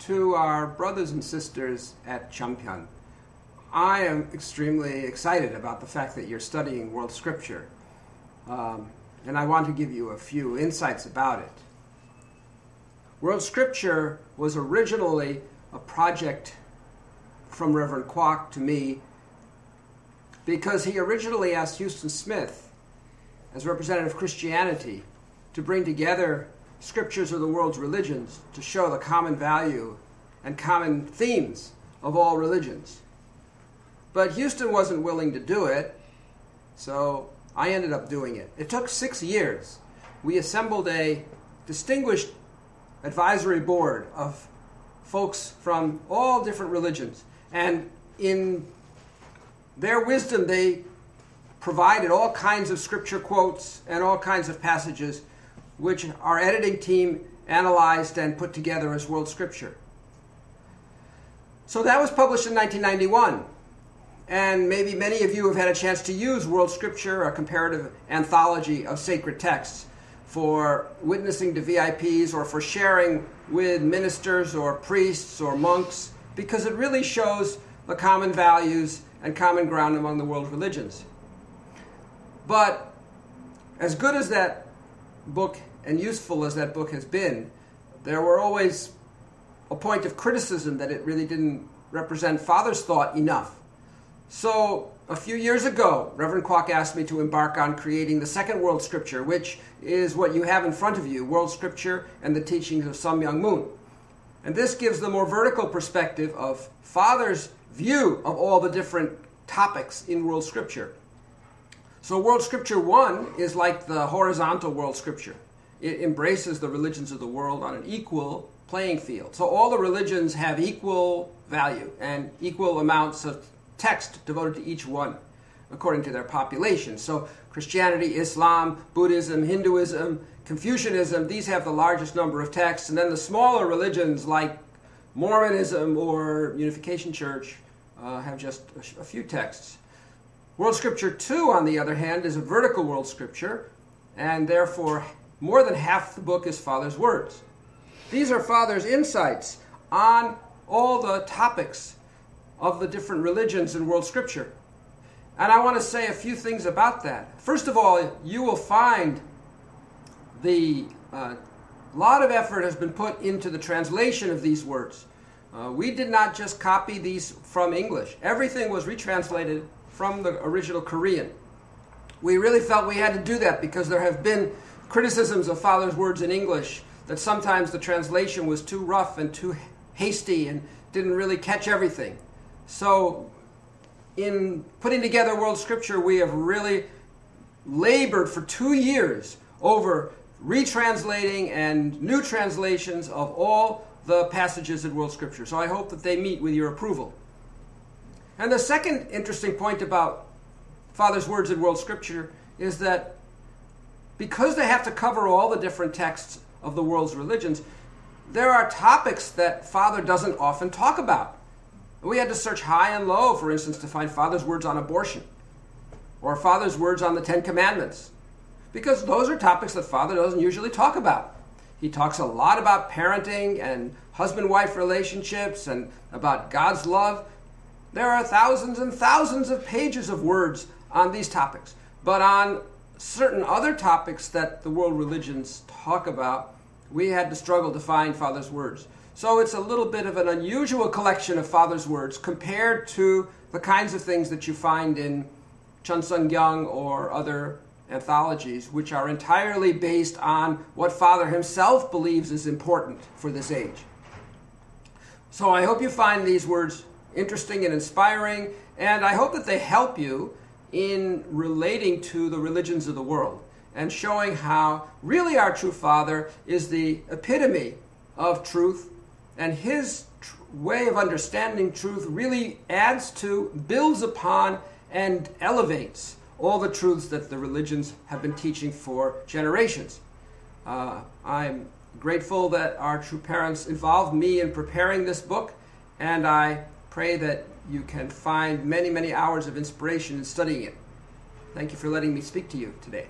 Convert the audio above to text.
to our brothers and sisters at Champion. I am extremely excited about the fact that you're studying World Scripture, and I want to give you a few insights about it. World Scripture was originally a project from Reverend Kwok to me because he originally asked Houston Smith, as representative of Christianity, to bring together scriptures of the world's religions to show the common value and common themes of all religions. But Houston wasn't willing to do it, so I ended up doing it. It took 6 years. We assembled a distinguished advisory board of folks from all different religions, and in their wisdom they provided all kinds of scripture quotes and all kinds of passages which our editing team analyzed and put together as World Scripture. So that was published in 1991. And maybe many of you have had a chance to use World Scripture, a comparative anthology of sacred texts, for witnessing to VIPs or for sharing with ministers or priests or monks, because it really shows the common values and common ground among the world religions. But as good as that book and useful as that book has been, there were always a point of criticism that it really didn't represent Father's thought enough. So a few years ago, Reverend Kwok asked me to embark on creating the second World Scripture, which is what you have in front of you, World Scripture and the Teachings of Sun Myung Moon. And this gives the more vertical perspective of Father's view of all the different topics in World Scripture. So World Scripture 1 is like the horizontal World Scripture. It embraces the religions of the world on an equal playing field. So all the religions have equal value and equal amounts of text devoted to each one according to their population. So Christianity, Islam, Buddhism, Hinduism, Confucianism, these have the largest number of texts. And then the smaller religions like Mormonism or Unification Church have just a few texts. World Scripture 2, on the other hand, is a vertical World Scripture, and therefore more than half the book is Father's words. These are Father's insights on all the topics of the different religions in World Scripture. And I want to say a few things about that. First of all, you will find the lot of effort has been put into the translation of these words. We did not just copy these from English. Everything was retranslated from the original Korean. We really felt we had to do that because there have been criticisms of Father's words in English that sometimes the translation was too rough and too hasty and didn't really catch everything. So in putting together World Scripture, we have really labored for 2 years over retranslating and new translations of all the passages in World Scripture. So I hope that they meet with your approval. And the second interesting point about Father's words in World Scripture is that because they have to cover all the different texts of the world's religions, there are topics that Father doesn't often talk about. We had to search high and low, for instance, to find Father's words on abortion or Father's words on the Ten Commandments, because those are topics that Father doesn't usually talk about. He talks a lot about parenting and husband-wife relationships and about God's love. There are thousands and thousands of pages of words on these topics. But on certain other topics that the world religions talk about, we had to struggle to find Father's words. So it's a little bit of an unusual collection of Father's words compared to the kinds of things that you find in Chunseongyang or other anthologies, which are entirely based on what Father himself believes is important for this age. So I hope you find these words interesting and inspiring, and I hope that they help you in relating to the religions of the world and showing how really our true Father is the epitome of truth, and his way of understanding truth really adds to, builds upon, and elevates all the truths that the religions have been teaching for generations. I'm grateful that our true parents involved me in preparing this book, and I pray that you can find many, many hours of inspiration in studying it. Thank you for letting me speak to you today.